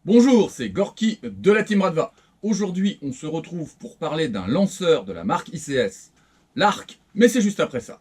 Bonjour, c'est Gorky de la Team Radva. Aujourd'hui, on se retrouve pour parler d'un lanceur de la marque ICS, l'Arc, mais c'est juste après ça.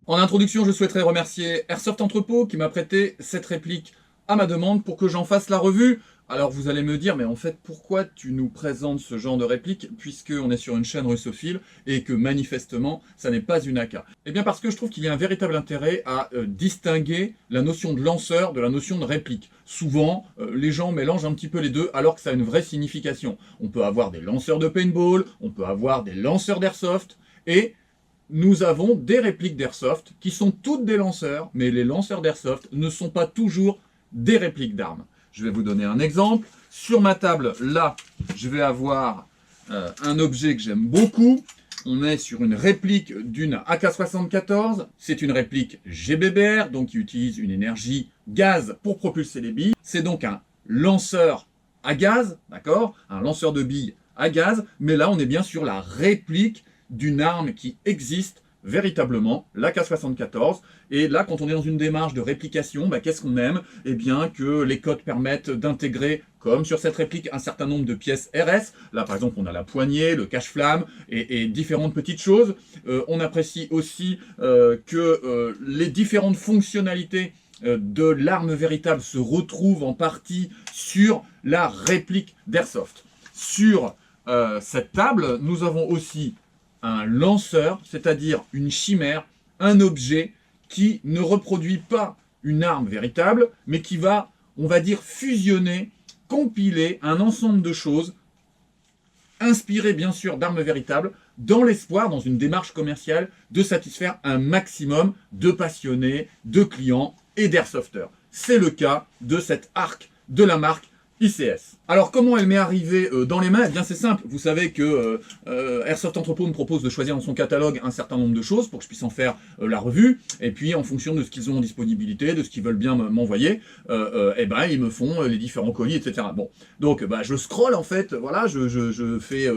En introduction, je souhaiterais remercier Airsoft Entrepôt qui m'a prêté cette réplique à ma demande pour que j'en fasse la revue. Alors vous allez me dire, mais en fait, pourquoi tu nous présentes ce genre de réplique puisqu'on est sur une chaîne russophile et que manifestement, ça n'est pas une AK? Eh bien parce que je trouve qu'il y a un véritable intérêt à distinguer la notion de lanceur de la notion de réplique. Souvent, les gens mélangent un petit peu les deux alors que ça a une vraie signification. On peut avoir des lanceurs de paintball, on peut avoir des lanceurs d'airsoft, et nous avons des répliques d'airsoft qui sont toutes des lanceurs, mais les lanceurs d'airsoft ne sont pas toujours des répliques d'armes. Je vais vous donner un exemple. Sur ma table, là, je vais avoir un objet que j'aime beaucoup. On est sur une réplique d'une AK-74. C'est une réplique GBBR, donc qui utilise une énergie gaz pour propulser les billes. C'est donc un lanceur à gaz, d'accord? Un lanceur de billes à gaz, mais là, on est bien sur la réplique d'une arme qui existe véritablement, l'AK-74. Et là, quand on est dans une démarche de réplication, qu'est-ce qu'on aime? Eh bien, que les codes permettent d'intégrer, comme sur cette réplique, un certain nombre de pièces RS. Là, par exemple, on a la poignée, le cache-flamme et différentes petites choses. On apprécie aussi que les différentes fonctionnalités de l'arme véritable se retrouvent en partie sur la réplique d'Airsoft. Sur cette table, nous avons aussi un lanceur, c'est-à-dire une chimère, un objet qui ne reproduit pas une arme véritable, mais qui va, on va dire, fusionner, compiler un ensemble de choses, inspirées bien sûr d'armes véritables, dans l'espoir, dans une démarche commerciale, de satisfaire un maximum de passionnés, de clients et d'airsofters. C'est le cas de cette arc de la marque ICS. Alors comment elle m'est arrivée dans les mains? Eh bien c'est simple, vous savez que Airsoft Entrepôt me propose de choisir dans son catalogue un certain nombre de choses pour que je puisse en faire la revue, et puis en fonction de ce qu'ils ont en disponibilité, de ce qu'ils veulent bien m'envoyer, ils me font les différents colis, etc. Bon, donc je scrolle en fait, voilà, je fais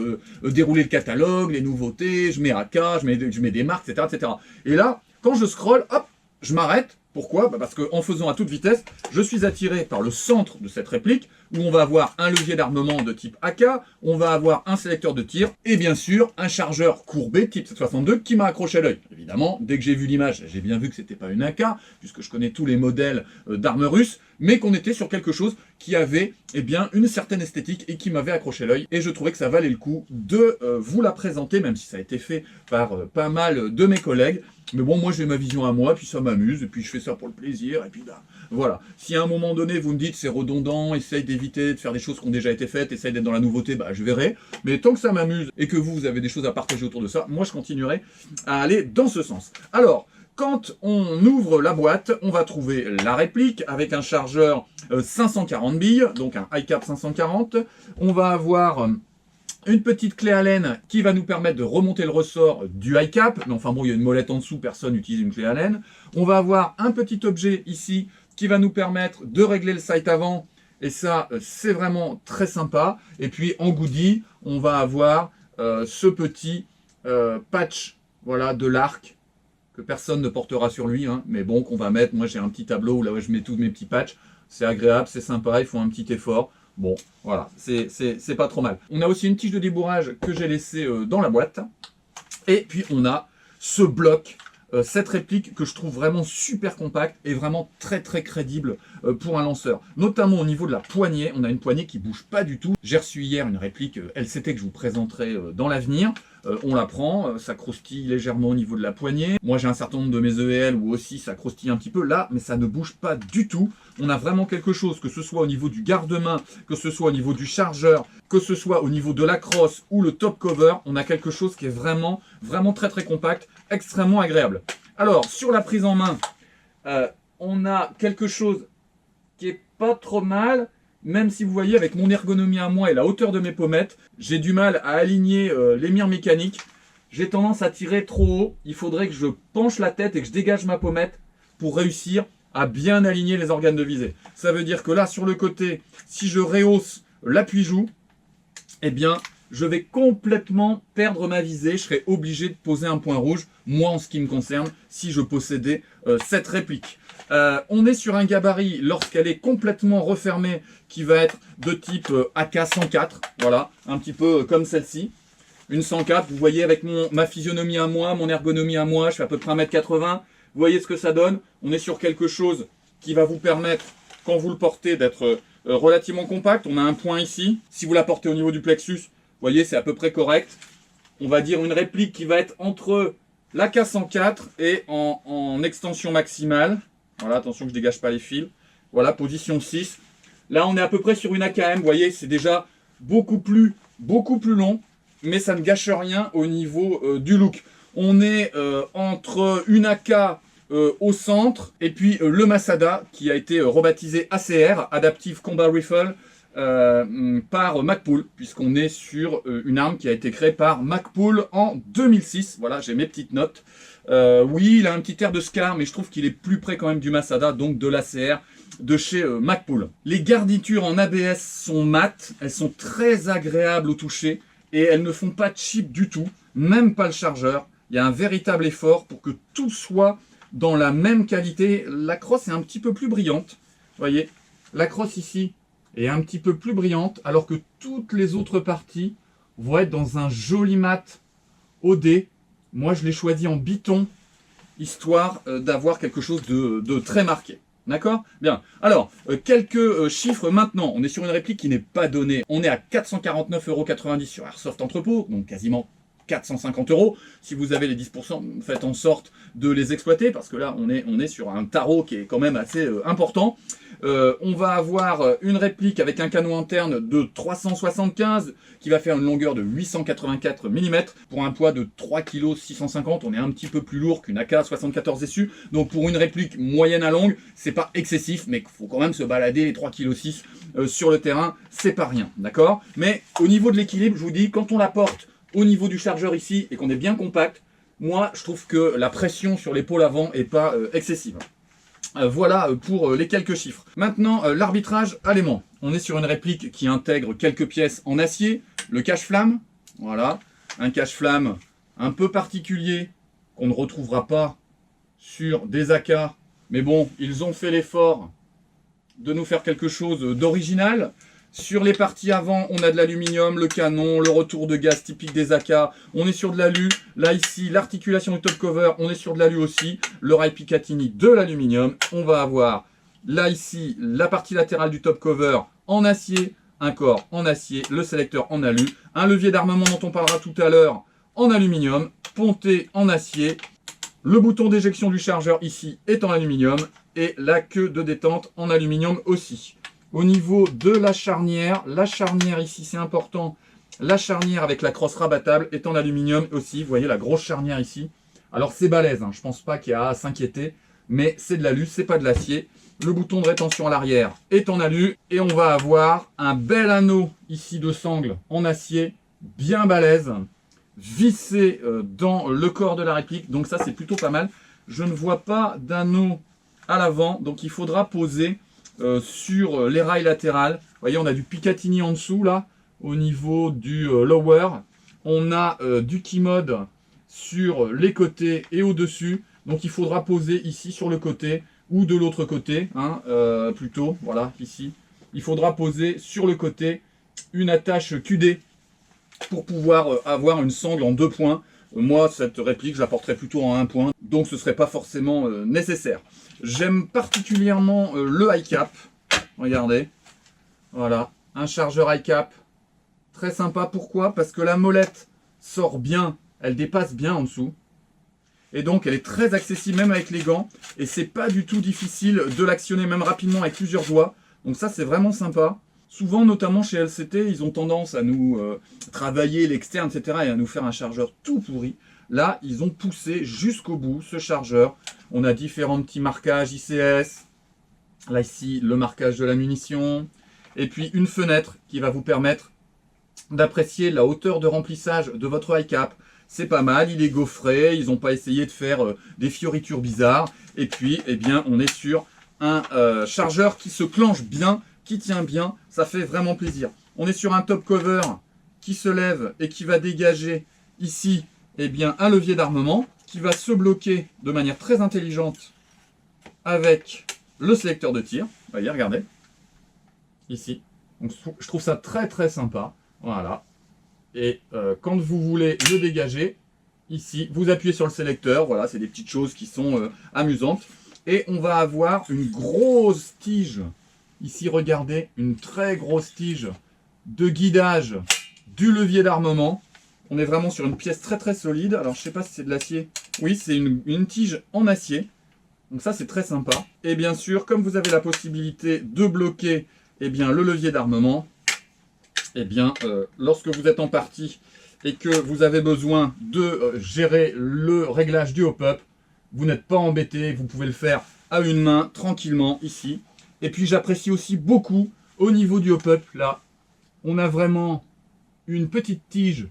dérouler le catalogue, les nouveautés, je mets AK, je mets des marques, etc., etc. Et là, quand je scrolle, hop, je m'arrête. Pourquoi? Parce qu'en faisant à toute vitesse, je suis attiré par le centre de cette réplique, où on va avoir un levier d'armement de type AK, on va avoir un sélecteur de tir, et bien sûr, un chargeur courbé type 762 qui m'a accroché à l'œil. Évidemment, dès que j'ai vu l'image, j'ai bien vu que c'était pas une AK, puisque je connais tous les modèles d'armes russes, mais qu'on était sur quelque chose qui avait une certaine esthétique et qui m'avait accroché l'œil. Et je trouvais que ça valait le coup de vous la présenter, même si ça a été fait par pas mal de mes collègues. Mais bon, moi j'ai ma vision à moi, puis ça m'amuse, et puis je fais ça pour le plaisir, et puis voilà. Si à un moment donné vous me dites c'est redondant, essaye d'éviter de faire des choses qui ont déjà été faites, essaye d'être dans la nouveauté, je verrai. Mais tant que ça m'amuse et que vous avez des choses à partager autour de ça, moi je continuerai à aller dans ce sens. Alors, quand on ouvre la boîte, on va trouver la réplique avec un chargeur 540 billes, donc un iCap 540. On va avoir une petite clé Allen qui va nous permettre de remonter le ressort du iCap. Mais enfin bon, il y a une molette en dessous, personne n'utilise une clé Allen. On va avoir un petit objet ici qui va nous permettre de régler le sight avant. Et ça, c'est vraiment très sympa. Et puis en goodie, on va avoir ce petit patch, voilà, de l'arc que personne ne portera sur lui, hein, mais bon, qu'on va mettre. Moi, j'ai un petit tableau où là je mets tous mes petits patchs. C'est agréable, c'est sympa, ils font un petit effort. Bon, voilà, c'est pas trop mal. On a aussi une tige de débourrage que j'ai laissée dans la boîte. Et puis on a ce bloc, cette réplique que je trouve vraiment super compacte et vraiment très très crédible pour un lanceur. Notamment au niveau de la poignée, on a une poignée qui bouge pas du tout. J'ai reçu hier une réplique LCT que je vous présenterai dans l'avenir. On la prend, ça croustille légèrement au niveau de la poignée. Moi j'ai un certain nombre de mes EL où aussi ça croustille un petit peu là, mais ça ne bouge pas du tout. On a vraiment quelque chose, que ce soit au niveau du garde-main, que ce soit au niveau du chargeur, que ce soit au niveau de la crosse ou le top cover, on a quelque chose qui est vraiment, vraiment très très compact, extrêmement agréable. Alors, sur la prise en main, on a quelque chose qui est pas trop mal, même si vous voyez avec mon ergonomie à moi et la hauteur de mes pommettes, j'ai du mal à aligner les mires mécaniques. J'ai tendance à tirer trop haut, il faudrait que je penche la tête et que je dégage ma pommette pour réussir à bien aligner les organes de visée. Ça veut dire que là, sur le côté, si je rehausse l'appui-joue, eh bien, je vais complètement perdre ma visée. Je serai obligé de poser un point rouge, moi en ce qui me concerne, si je possédais cette réplique. On est sur un gabarit, lorsqu'elle est complètement refermée, qui va être de type AK-104. Voilà, un petit peu comme celle-ci. Une 104, vous voyez avec ma physionomie à moi, mon ergonomie à moi, je fais à peu près 1m80. Vous voyez ce que ça donne. On est sur quelque chose qui va vous permettre, quand vous le portez, d'être relativement compact. On a un point ici. Si vous la portez au niveau du plexus, vous voyez, c'est à peu près correct. On va dire une réplique qui va être entre l'AK-104 et en extension maximale. Voilà, attention que je ne dégage pas les fils. Voilà, position 6. Là, on est à peu près sur une AKM. Vous voyez, c'est déjà beaucoup plus long. Mais ça ne gâche rien au niveau du look. On est entre une AK au centre et puis le Masada qui a été rebaptisé ACR, Adaptive Combat Rifle, par Magpul, puisqu'on est sur une arme qui a été créée par Magpul en 2006. Voilà, j'ai mes petites notes. Oui, il a un petit air de Scar, mais je trouve qu'il est plus près quand même du Masada, donc de l'ACR de chez Magpul. Les garnitures en ABS sont mates, elles sont très agréables au toucher. Et elles ne font pas cheap du tout, même pas le chargeur. Il y a un véritable effort pour que tout soit dans la même qualité. La crosse est un petit peu plus brillante. Vous voyez, la crosse ici est un petit peu plus brillante, alors que toutes les autres parties vont être dans un joli mat OD. Moi, je l'ai choisi en biton, histoire d'avoir quelque chose de très marqué. D'accord? Bien. Alors, quelques chiffres maintenant. On est sur une réplique qui n'est pas donnée. On est à 449,90 € sur Airsoft Entrepôt, donc quasiment 450 €. Si vous avez les 10%, faites en sorte de les exploiter, parce que là, on est sur un tarot qui est quand même assez important. On va avoir une réplique avec un canon interne de 375 qui va faire une longueur de 884 mm pour un poids de 3,650 kg. On est un petit peu plus lourd qu'une AK-74 SU. Donc pour une réplique moyenne à longue, c'est pas excessif, mais il faut quand même se balader les 3,6 kg sur le terrain, c'est pas rien, d'accord? Mais au niveau de l'équilibre, je vous dis, quand on la porte au niveau du chargeur ici et qu'on est bien compact, moi je trouve que la pression sur l'épaule avant est pas excessive. Voilà pour les quelques chiffres. Maintenant, l'arbitrage à l'aimant. On est sur une réplique qui intègre quelques pièces en acier. Le cache-flamme, voilà. Un cache-flamme un peu particulier qu'on ne retrouvera pas sur des AK. Mais bon, ils ont fait l'effort de nous faire quelque chose d'original. Sur les parties avant, on a de l'aluminium, le canon, le retour de gaz typique des AK. On est sur de l'alu. Là, ici, l'articulation du top cover, on est sur de l'alu aussi. Le rail Picatinny, de l'aluminium. On va avoir, là, ici, la partie latérale du top cover en acier. Un corps en acier, le sélecteur en alu. Un levier d'armement dont on parlera tout à l'heure en aluminium. Ponté en acier. Le bouton d'éjection du chargeur ici est en aluminium. Et la queue de détente en aluminium aussi. Au niveau de la charnière ici c'est important, la charnière avec la crosse rabattable est en aluminium aussi, vous voyez la grosse charnière ici. Alors c'est balèze, hein. Je pense pas qu'il y a à s'inquiéter, mais c'est de l'alu, c'est pas de l'acier. Le bouton de rétention à l'arrière est en alu et on va avoir un bel anneau ici de sangle en acier, bien balèze, vissé dans le corps de la réplique, donc ça c'est plutôt pas mal. Je ne vois pas d'anneau à l'avant, donc il faudra poser sur les rails latérales. Vous voyez, on a du Picatinny en dessous là, au niveau du lower. On a du Keymode sur les côtés et au-dessus. Donc il faudra poser ici sur le côté ou de l'autre côté, hein, plutôt, voilà, ici. Il faudra poser sur le côté une attache QD pour pouvoir avoir une sangle en 2 points. Moi, cette réplique, je la porterai plutôt en 1 point, donc ce ne serait pas forcément nécessaire. J'aime particulièrement le high cap. Regardez. Voilà. Un chargeur high cap. Très sympa. Pourquoi? Parce que la molette sort bien. Elle dépasse bien en dessous. Et donc, elle est très accessible même avec les gants. Et c'est pas du tout difficile de l'actionner même rapidement avec plusieurs doigts. Donc ça, c'est vraiment sympa. Souvent, notamment chez LCT, ils ont tendance à nous travailler l'externe, etc. et à nous faire un chargeur tout pourri. Là, ils ont poussé jusqu'au bout ce chargeur. On a différents petits marquages ICS. Là, ici, le marquage de la munition. Et puis, une fenêtre qui va vous permettre d'apprécier la hauteur de remplissage de votre high cap. C'est pas mal, il est gaufré. Ils n'ont pas essayé de faire des fioritures bizarres. Et puis, eh bien, on est sur un chargeur qui se clenche bien, qui tient bien. Ça fait vraiment plaisir. On est sur un top cover qui se lève et qui va dégager ici eh bien, un levier d'armement qui va se bloquer de manière très intelligente avec le sélecteur de tir. Vous voyez, regardez. Ici. Donc, je trouve ça très très sympa. Voilà. Et quand vous voulez le dégager, ici, vous appuyez sur le sélecteur. Voilà, c'est des petites choses qui sont amusantes. Et on va avoir une grosse tige. Ici, regardez, une très grosse tige de guidage du levier d'armement. On est vraiment sur une pièce très très solide. Alors, je ne sais pas si c'est de l'acier. Oui, c'est une tige en acier. Donc ça, c'est très sympa. Et bien sûr, comme vous avez la possibilité de bloquer eh bien, le levier d'armement, eh bien, lorsque vous êtes en partie et que vous avez besoin de gérer le réglage du hop-up, vous n'êtes pas embêté, vous pouvez le faire à une main, tranquillement, ici. Et puis, j'apprécie aussi beaucoup, au niveau du hop-up, là, on a vraiment une petite tige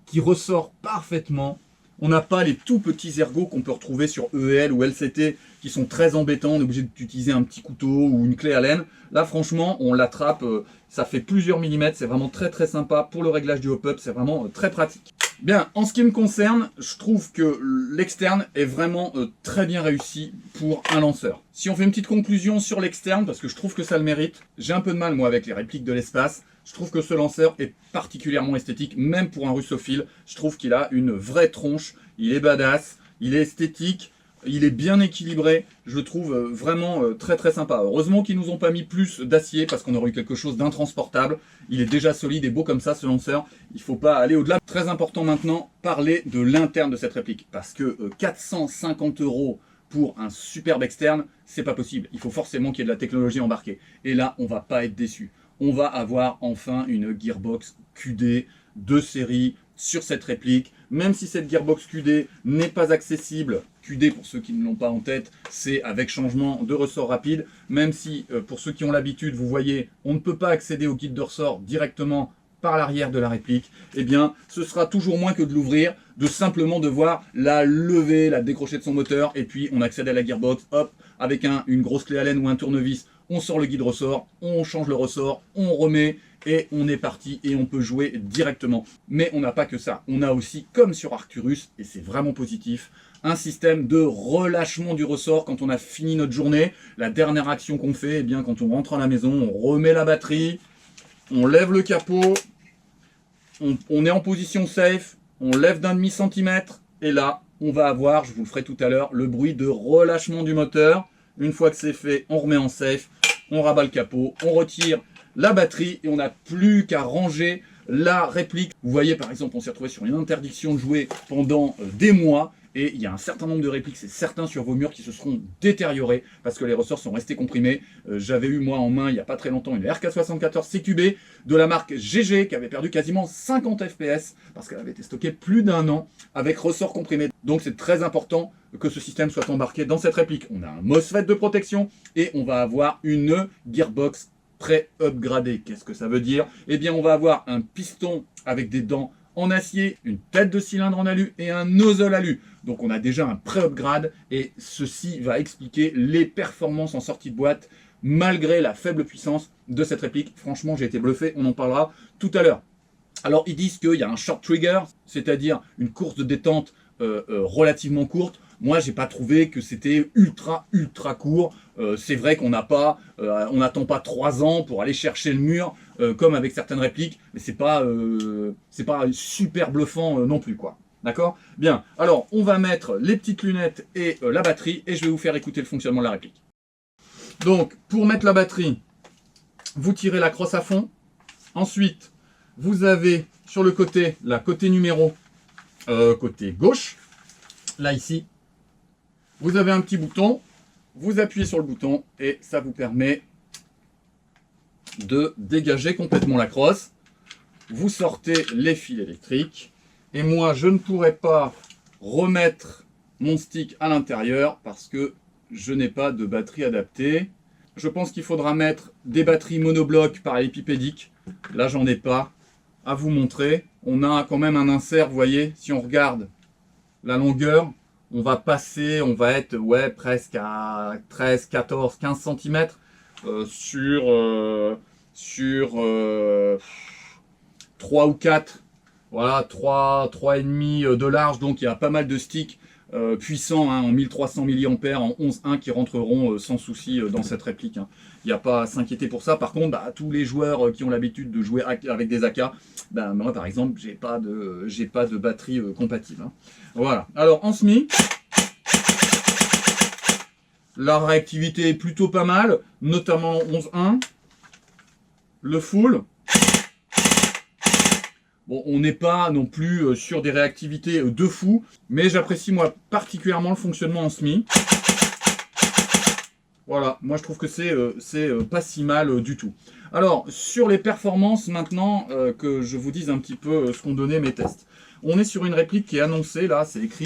qui ressort parfaitement. On n'a pas les tout petits ergots qu'on peut retrouver sur EL ou LCT qui sont très embêtants. On est obligé d'utiliser un petit couteau ou une clé Allen. Là, franchement, on l'attrape. Ça fait plusieurs millimètres. C'est vraiment très très sympa pour le réglage du hop-up. C'est vraiment très pratique. Bien, en ce qui me concerne, je trouve que l'externe est vraiment très bien réussi pour un lanceur. Si on fait une petite conclusion sur l'externe, parce que je trouve que ça le mérite, j'ai un peu de mal moi avec les répliques de l'espace. Je trouve que ce lanceur est particulièrement esthétique, même pour un russophile. Je trouve qu'il a une vraie tronche, il est badass, il est esthétique, il est bien équilibré. Je le trouve vraiment très très sympa. Heureusement qu'ils nous ont pas mis plus d'acier, parce qu'on aurait eu quelque chose d'intransportable. Il est déjà solide et beau comme ça, ce lanceur. Il ne faut pas aller au-delà. Très important maintenant, parler de l'interne de cette réplique, parce que 450 € pour un superbe externe, c'est pas possible. Il faut forcément qu'il y ait de la technologie embarquée. Et là, on va pas être déçu. On va avoir enfin une Gearbox QD de série sur cette réplique. Même si cette Gearbox QD n'est pas accessible, QD pour ceux qui ne l'ont pas en tête, c'est avec changement de ressort rapide. Même si pour ceux qui ont l'habitude, vous voyez, on ne peut pas accéder au guide de ressort directement par l'arrière de la réplique, eh bien, ce sera toujours moins que de l'ouvrir, de simplement devoir la lever, la décrocher de son moteur, et puis on accède à la Gearbox, hop, avec une grosse clé Allen ou un tournevis, on sort le guide ressort, on change le ressort, on remet, et on est parti, et on peut jouer directement. Mais on n'a pas que ça, on a aussi, comme sur Arcturus, et c'est vraiment positif, un système de relâchement du ressort quand on a fini notre journée. La dernière action qu'on fait, eh bien, quand on rentre à la maison, on remet la batterie, on lève le capot, on est en position safe, on lève d'un demi-centimètre, et là, on va avoir, je vous le ferai tout à l'heure, le bruit de relâchement du moteur. Une fois que c'est fait, on remet en safe, on rabat le capot, on retire la batterie, et on n'a plus qu'à ranger la réplique. Vous voyez, par exemple, on s'est retrouvé sur une interdiction de jouer pendant des mois, et il y a un certain nombre de répliques, c'est certain, sur vos murs qui se seront détériorées parce que les ressorts sont restés comprimés. J'avais eu moi en main il n'y a pas très longtemps une RK74 CQB de la marque GG qui avait perdu quasiment 50 FPS parce qu'elle avait été stockée plus d'un an avec ressorts comprimés. Donc c'est très important que ce système soit embarqué dans cette réplique. On a un MOSFET de protection et on va avoir une Gearbox pré-upgradée. Qu'est-ce que ça veut dire? Eh bien, on va avoir un piston avec des dents en acier, une tête de cylindre en alu et un nozzle alu. Donc on a déjà un pré-upgrade et ceci va expliquer les performances en sortie de boîte malgré la faible puissance de cette réplique. Franchement, j'ai été bluffé, on en parlera tout à l'heure. Alors ils disent qu'il y a un short trigger, c'est-à-dire une course de détente relativement courte. Moi, j'ai pas trouvé que c'était ultra court. C'est vrai qu'on n'a pas, on n'attend pas 3 ans pour aller chercher le mur comme avec certaines répliques, mais c'est pas super bluffant non plus, quoi. D'accord? Bien. Alors, on va mettre les petites lunettes et la batterie, et je vais vous faire écouter le fonctionnement de la réplique. Donc, pour mettre la batterie, vous tirez la crosse à fond. Ensuite, vous avez sur le côté, la côté numéro, côté gauche, là ici, vous avez un petit bouton, vous appuyez sur le bouton et ça vous permet de dégager complètement la crosse. Vous sortez les fils électriques et moi je ne pourrais pas remettre mon stick à l'intérieur parce que je n'ai pas de batterie adaptée. Je pense qu'il faudra mettre des batteries monobloc parallélépipédiques. Là j'en ai pas à vous montrer. On a quand même un insert, vous voyez, si on regarde la longueur, on va passer, on va être presque à 13, 14, 15 cm sur 3 ou 4, voilà, 3,5 de large, donc il y a pas mal de sticks puissants hein, en 1300 mAh, en 11.1 qui rentreront sans souci dans cette réplique. Hein. Il n'y a pas à s'inquiéter pour ça. Par contre, bah, tous les joueurs qui ont l'habitude de jouer avec des AK, bah, moi par exemple, j'ai pas de batterie compatible. Hein. Voilà. Alors en semi, la réactivité est plutôt pas mal, notamment en 11.1. Le full. Bon, on n'est pas non plus sur des réactivités de fou, mais j'apprécie moi particulièrement le fonctionnement en semi. Voilà, moi je trouve que c'est pas si mal du tout. Alors, sur les performances maintenant, que je vous dise un petit peu ce qu'ont donné mes tests. On est sur une réplique qui est annoncée, là, c'est écrit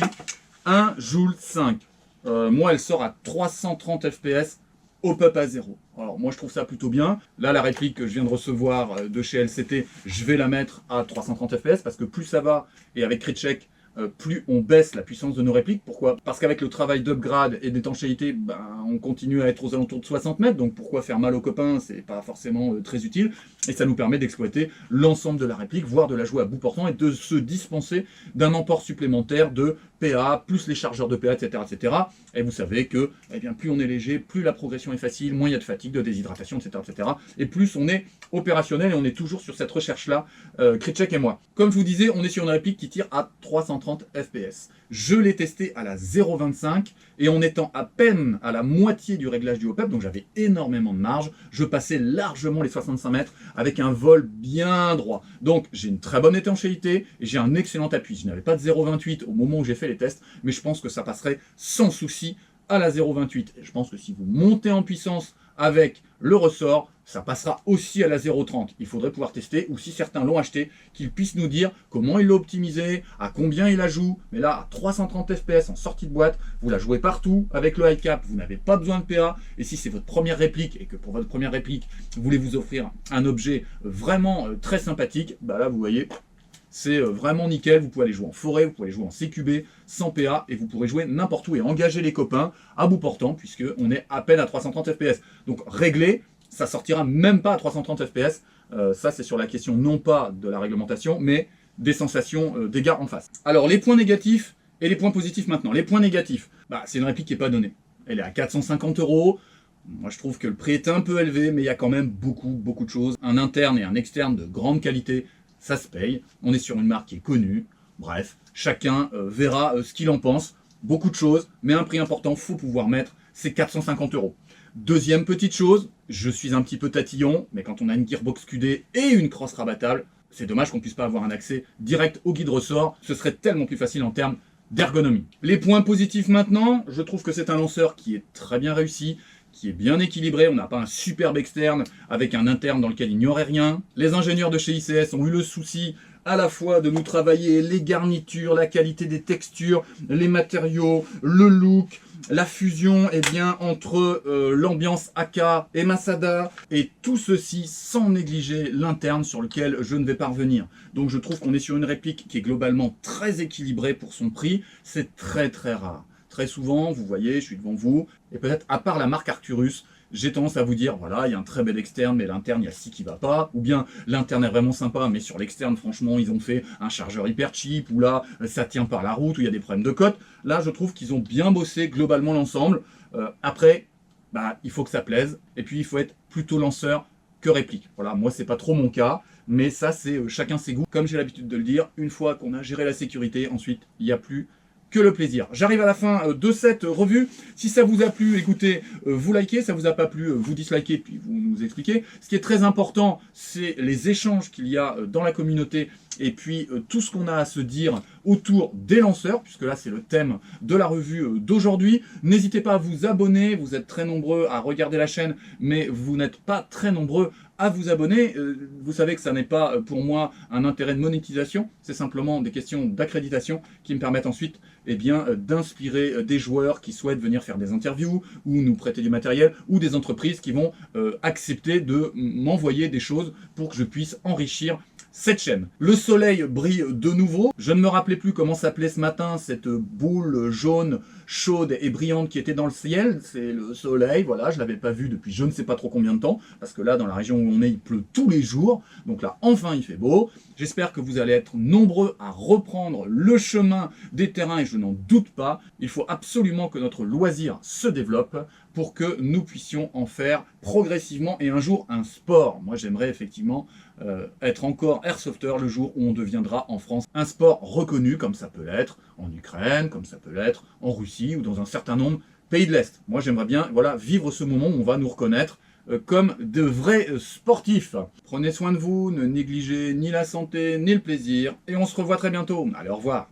1 Joule 5. Moi, elle sort à 330 fps au pop à 0. Alors moi je trouve ça plutôt bien. Là la réplique que je viens de recevoir de chez LCT, je vais la mettre à 330 fps parce que plus ça va, et avec CritCheck, plus on baisse la puissance de nos répliques. Pourquoi? Parce qu'avec le travail d'upgrade et d'étanchéité, ben, on continue à être aux alentours de 60 mètres, donc pourquoi faire mal aux copains, c'est pas forcément très utile, et ça nous permet d'exploiter l'ensemble de la réplique, voire de la jouer à bout portant, et de se dispenser d'un emport supplémentaire de PA, plus les chargeurs de PA, etc. etc. Et vous savez que eh bien, plus on est léger, plus la progression est facile, moins il y a de fatigue, de déshydratation, etc. etc. et plus on est opérationnel, et on est toujours sur cette recherche-là, CritCheck et moi. Comme je vous disais, on est sur une réplique qui tire à 330 fps. Je l'ai testé à la 0,25 et en étant à peine à la moitié du réglage du hop-up, donc j'avais énormément de marge, je passais largement les 65 mètres avec un vol bien droit. Donc j'ai une très bonne étanchéité et j'ai un excellent appui. Je n'avais pas de 0,28 au moment où j'ai fait les tests, mais je pense que ça passerait sans souci à la 0,28. Et je pense que si vous montez en puissance avec le ressort, ça passera aussi à la 0,30. Il faudrait pouvoir tester, ou si certains l'ont acheté, qu'ils puissent nous dire comment ils l'ont optimisé, à combien il la joue. Mais là, à 330 fps en sortie de boîte, vous la jouez partout avec le high cap, vous n'avez pas besoin de PA. Et si c'est votre première réplique, et que pour votre première réplique, vous voulez vous offrir un objet vraiment très sympathique, bah là, vous voyez, c'est vraiment nickel. Vous pouvez aller jouer en forêt, vous pouvez aller jouer en CQB, sans PA, et vous pourrez jouer n'importe où et engager les copains à bout portant, puisqu'on est à peine à 330 fps. Donc réglé, ça sortira même pas à 330 fps. Ça, c'est sur la question non pas de la réglementation, mais des sensations des gars en face. Alors, les points négatifs et les points positifs maintenant. Les points négatifs, bah, c'est une réplique qui n'est pas donnée. Elle est à 450 €. Moi, je trouve que le prix est un peu élevé, mais il y a quand même beaucoup de choses. Un interne et un externe de grande qualité, ça se paye. On est sur une marque qui est connue. Bref, chacun verra ce qu'il en pense. Beaucoup de choses, mais un prix important, faut pouvoir mettre, c'est 450 €. Deuxième petite chose, je suis un petit peu tatillon, mais quand on a une Gearbox QD et une crosse rabattable, c'est dommage qu'on puisse pas avoir un accès direct au guide ressort. Ce serait tellement plus facile en termes d'ergonomie. Les points positifs maintenant, je trouve que c'est un lanceur qui est très bien réussi, qui est bien équilibré. On n'a pas un superbe externe avec un interne dans lequel il n'y aurait rien. Les ingénieurs de chez ICS ont eu le souci à la fois de nous travailler les garnitures, la qualité des textures, les matériaux, le look, la fusion bien, entre l'ambiance AK et Masada, et tout ceci sans négliger l'interne sur lequel je ne vais pas revenir. Donc je trouve qu'on est sur une réplique qui est globalement très équilibrée pour son prix. C'est très rare. Très souvent, vous voyez, je suis devant vous, et peut-être à part la marque Arcturus, j'ai tendance à vous dire, voilà, il y a un très bel externe, mais l'interne, il y a ci qui va pas. Ou bien, l'interne est vraiment sympa, mais sur l'externe, franchement, ils ont fait un chargeur hyper cheap, ou là, ça tient par la route, ou il y a des problèmes de cote. Là, je trouve qu'ils ont bien bossé globalement l'ensemble. Après, bah, il faut que ça plaise, et puis il faut être plutôt lanceur que réplique. Voilà, moi, c'est pas trop mon cas, mais ça, c'est chacun ses goûts. Comme j'ai l'habitude de le dire, une fois qu'on a géré la sécurité, ensuite, il n'y a plus que le plaisir. J'arrive à la fin de cette revue. Si ça vous a plu, écoutez, vous likez. Ça vous a pas plu, vous dislikez, puis vous nous expliquez. Ce qui est très important, c'est les échanges qu'il y a dans la communauté, et puis tout ce qu'on a à se dire autour des lanceurs, puisque là c'est le thème de la revue d'aujourd'hui. N'hésitez pas à vous abonner, vous êtes très nombreux à regarder la chaîne, mais vous n'êtes pas très nombreux à vous abonner. Vous savez que ça n'est pas pour moi un intérêt de monétisation, c'est simplement des questions d'accréditation qui me permettent ensuite d'inspirer des joueurs qui souhaitent venir faire des interviews ou nous prêter du matériel, ou des entreprises qui vont accepter de m'envoyer des choses pour que je puisse enrichir cette chaîne. Le soleil brille de nouveau. Je ne me rappelais plus comment s'appelait ce matin cette boule jaune, chaude et brillante qui était dans le ciel. C'est le soleil, voilà, je ne l'avais pas vu depuis je ne sais pas trop combien de temps, parce que là, dans la région où on est, il pleut tous les jours. Donc là, enfin, il fait beau. J'espère que vous allez être nombreux à reprendre le chemin des terrains, et je n'en doute pas. Il faut absolument que notre loisir se développe pour que nous puissions en faire progressivement et un jour un sport. Moi, j'aimerais effectivement être encore airsofter le jour où on deviendra en France un sport reconnu, comme ça peut l'être en Ukraine, comme ça peut l'être en Russie ou dans un certain nombre de pays de l'Est. Moi, j'aimerais bien vivre ce moment où on va nous reconnaître comme de vrais sportifs. Prenez soin de vous, ne négligez ni la santé ni le plaisir, et on se revoit très bientôt. Allez, au revoir.